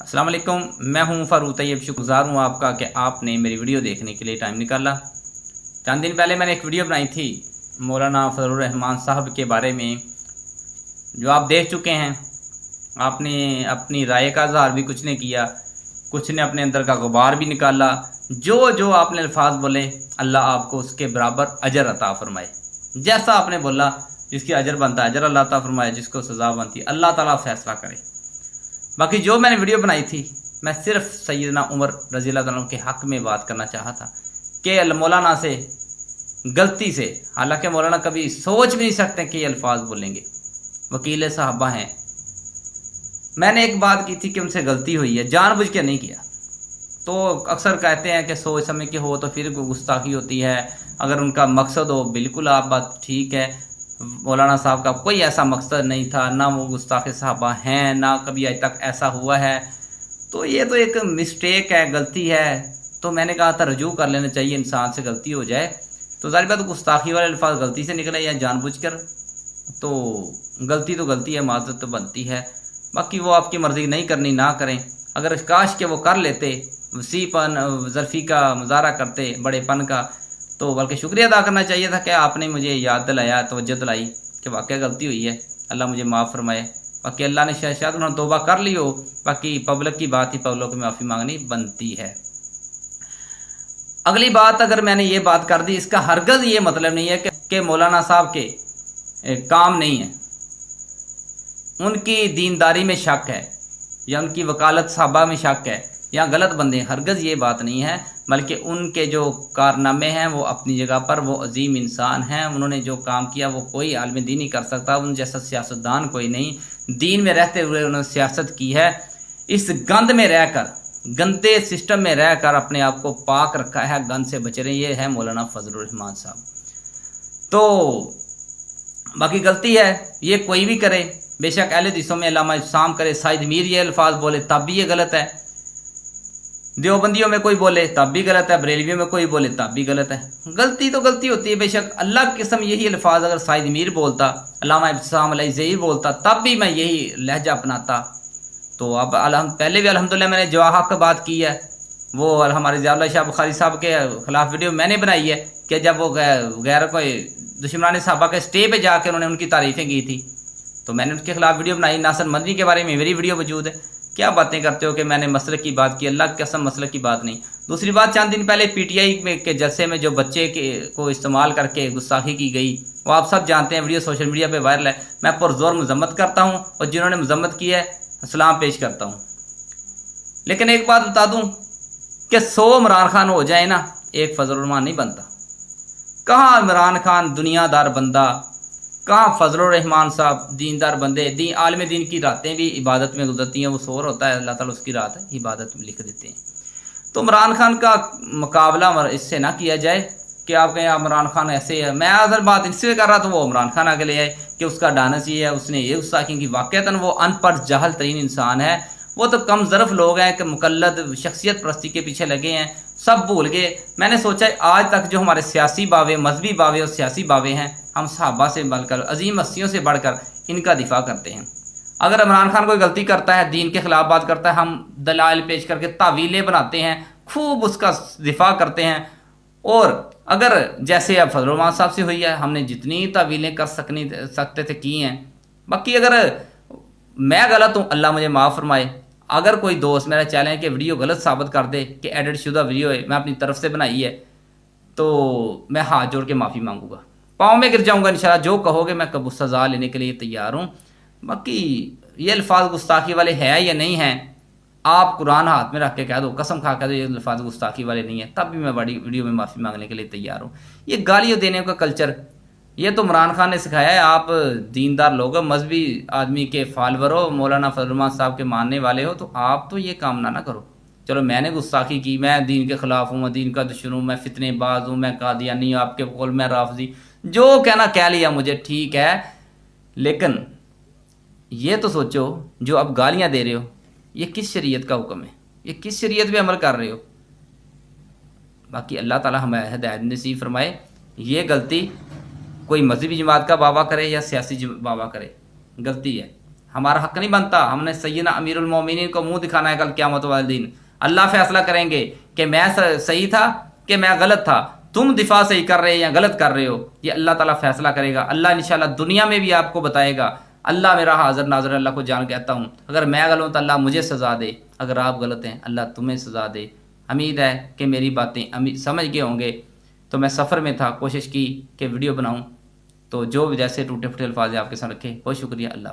अस्सलाम वालेकुम, मैं हूं फारूक तैयब। शुक्रगुजार हूं आपका कि आपने मेरी वीडियो देखने के लिए टाइम निकाला। चंद दिन पहले मैंने एक वीडियो बनाई थी मौलाना फजलुर रहमान साहब के बारे में, जो आप देख चुके हैं। आपने अपनी राय का इज़हार भी कुछ ने किया, कुछ ने अपने अंदर का गुबार भी निकाला। जो जो आपने अल्फाज बोले, अल्लाह आपको उसके बराबर अजर अता फरमाए। जैसा आपने बोला, जिसकी अजर बनता है अजर अल्लाह अता फरमाए, जिसको सज़ा बनती है अल्लाह ताला फैसला करे। बाकी जो मैंने वीडियो बनाई थी, मैं सिर्फ सैयदना उमर रज़ी अल्लाह तआला के हक़ में बात करना चाहा था कि मौलाना से गलती से, हालांकि मौलाना कभी सोच भी नहीं सकते कि ये अल्फाज बोलेंगे, वकील साहबा हैं। मैंने एक बात की थी कि उनसे गलती हुई है, जानबूझ के नहीं किया। तो अक्सर कहते हैं कि सोच समझ के हो तो फिर गुस्ताखी होती है। अगर उनका मकसद हो, बिल्कुल आप बात ठीक है, मौलाना साहब का कोई ऐसा मकसद नहीं था, ना वो गुस्ताख साहबा हैं, ना कभी आज तक ऐसा हुआ है। तो ये तो एक मिस्टेक है, गलती है। तो मैंने कहा था रजू कर लेना चाहिए, इंसान से गलती हो जाए तो ज़ाहिर बात गुस्ताखी वाले अल्फाज गलती से निकले या जानबूझकर, तो गलती तो गलती है, माजरत तो बनती है। बाकी वो आपकी मर्ज़ी, नहीं करनी ना करें। अगर काश के वो कर लेते, वसीपन ज़रफ़ी का मुजाहरा करते, बड़ेपन का, तो बल्कि शुक्रिया अदा करना चाहिए था कि आपने मुझे याद दिलाया, तवज्जो दिलाई कि वाकई गलती हुई है, अल्लाह मुझे माफ़ फरमाए। बाकी अल्लाह ने शायद उन्होंने तौबा कर ली हो। बाकी पब्लिक की बात ही, पब्लिक की माफ़ी मांगनी बनती है। अगली बात, अगर मैंने ये बात कर दी, इसका हरगज़ ये मतलब नहीं है कि मौलाना साहब के काम नहीं है, उनकी दीनदारी में शक है या उनकी वकालत साहबा में शक है या गलत बंदे, हरगज़ ये बात नहीं है। बल्कि उनके जो कारनामे हैं वो अपनी जगह पर, वो अजीम इंसान हैं। उन्होंने जो काम किया वो कोई आलिम दीन नहीं कर सकता, उन जैसा सियासतदान कोई नहीं। दीन में रहते हुए उन्होंने सियासत की है। इस गंद में रहकर, गंदे सिस्टम में रहकर अपने आप को पाक रखा है, गंद से बचे रहे। ये है मौलाना फजलुर रहमान साहब। तो बाकी गलती है, ये कोई भी करे, बेशक अहले हदीसों में अल्लामा इस्लाम करे, साइद मीर ये अल्फाज बोले तब भी ये गलत है, देवबंदियों में कोई बोले तब भी गलत है, बरेलवियों में कोई बोले तब भी गलत है। गलती तो गलती होती है। बेशक अल्लाह की कसम यही अल्फाज अगर साइद मीर बोलता, अल्लामा इब्तिसाम अलैहि बोलता, तब भी मैं यही लहजा अपनाता। तो अब पहले भी अल्हम्दुलिल्लाह मैंने जो हक बात की है, वो हमारे ज़ियाउल्लाह शाह बुखारी साहब के खिलाफ वीडियो मैंने बनाई है कि जब वो गैर कोई दुश्मनान साहबा के स्टे पे जाकर उन्होंने उनकी तारीफ़ें की थी, तो मैंने उसके खिलाफ वीडियो बनाई। नासिर मदनी के बारे में मेरी वीडियो मौजूद है। क्या बातें करते हो कि मैंने मसलक की बात की, अल्लाह की कसम मसलक की बात नहीं। दूसरी बात, चंद दिन पहले पीटीआई में के जलसे में जो बच्चे को इस्तेमाल करके गुस्ताखी की गई, वो आप सब जानते हैं, वीडियो सोशल मीडिया पे वायरल है। मैं पुरजोर मजम्मत करता हूँ और जिन्होंने मजम्मत की है सलाम पेश करता हूँ। लेकिन एक बात बता दूँ कि 100 इमरान खान हो जाए ना, एक फजलुर रहमान नहीं बनता। कहाँ इमरान खान दुनियादार बंदा, कहाँ फजलुर रहमान साहब दीनदार बंदे। आलम दीन की रातें भी इबादत में गुजरती हैं, वो सोर होता है, अल्लाह ताला उसकी रात इबादत में लिख देते हैं। तो इमरान खान का मुकाबला इससे ना किया जाए कि आप कहें इमरान खान ऐसे है। मैं अगर बात इससे कर रहा, तो वो इमरान खान आगे ले आए कि उसका डांस ये है, उसने ये गुस्ताखी की। वाक़तन वो अनपढ़ जाहल तरीन इंसान है। वो तो कम ज़रफ़ लोग हैं कि मुकल्लद शख्सियत परस्ती के पीछे लगे हैं, सब भूल गए। मैंने सोचा आज तक जो हमारे सियासी बावे, मजहबी बावे और सियासी बावे हैं, हम सहाबा से बढ़कर, अजीम हस्तियों से बढ़कर इनका दिफा करते हैं। अगर इमरान खान कोई गलती करता है, दीन के खिलाफ बात करता है, हम दलाइल पेश करके तावीलें बनाते हैं, खूब उसका दिफा करते हैं। और अगर जैसे अब फजलुर रहमान साहब से हुई है, हमने जितनी तावीलें कर सकते थे की हैं। बाकी अगर मैं गलत हूँ, अल्लाह मुझे माफ़ फरमाए। अगर कोई दोस्त मेरा चैलेंज कि वीडियो गलत साबित कर दे कि एडिट शुदा वीडियो है, मैं अपनी तरफ से बनाई है, तो मैं हाथ जोड़ के माफ़ी मांगूंगा, पाँव में गिर जाऊंगा इंशाल्लाह। जो कहोगे मैं कबूल सज़ा लेने के लिए तैयार हूँ। बाकी ये अल्फाज गुस्ताखी वाले हैं या नहीं हैं, आप कुरान हाथ में रख के कह दो, कसम खा कह दो ये अल्फाज गुस्ताखी वाले नहीं है, तब भी मैं बड़ी वीडियो में माफ़ी मांगने के लिए तैयार हूँ। ये गालियाँ देने का कल्चर, ये तो इमरान खान ने सिखाया है। आप दीनदार लोग हो, मजहबी आदमी के फॉलोवर हो, मौलाना फजलुर रहमान साहब के मानने वाले हो, तो आप तो ये काम ना करो। चलो मैंने गुस्ताखी की, मैं दीन के ख़िलाफ़ हूँ, मैं दीन का दुश्मन हूँ, मैं फितनेबाज हूँ, मैं कादियानी हूँ, आपके कौल मैं राफजी, जो कहना कह लिया मुझे, ठीक है। लेकिन ये तो सोचो, जो अब गालियाँ दे रहे हो, ये किस शरीयत का हुक्म है, ये किस शरीयत पे अमल कर रहे हो। बाकी अल्लाह ताला हमें हिदायत नसीब फरमाए। ये गलती कोई मजहबी जमात का बाबा करे या सियासी बाबा करे, गलती है। ہمارا حق نہیں بنتا. ہم نے سیدنا امیر المومنین کو منہ دکھانا ہے کل قیامت والے دن. اللہ فیصلہ کریں گے کہ میں صحیح تھا کہ میں غلط تھا, تم دفاع صحیح کر رہے یا غلط کر رہے ہو. یہ اللہ تعالیٰ فیصلہ کرے گا. اللہ انشاءاللہ دنیا میں بھی آپ کو بتائے گا. اللہ میرا حاضر ناظر, اللہ کو جان کہتا ہوں, اگر میں غلط ہوں تو اللہ مجھے سزا دے, اگر آپ غلط ہیں اللہ تمہیں سزا دے. امید ہے کہ میری باتیں سمجھ گئے ہوں گے. تو میں سفر میں تھا, کوشش کی کہ ویڈیو بناؤں, تو جو جیسے ٹوٹے پھوٹے الفاظ آپ کے ساتھ رکھے. بہت شکریہ. اللہ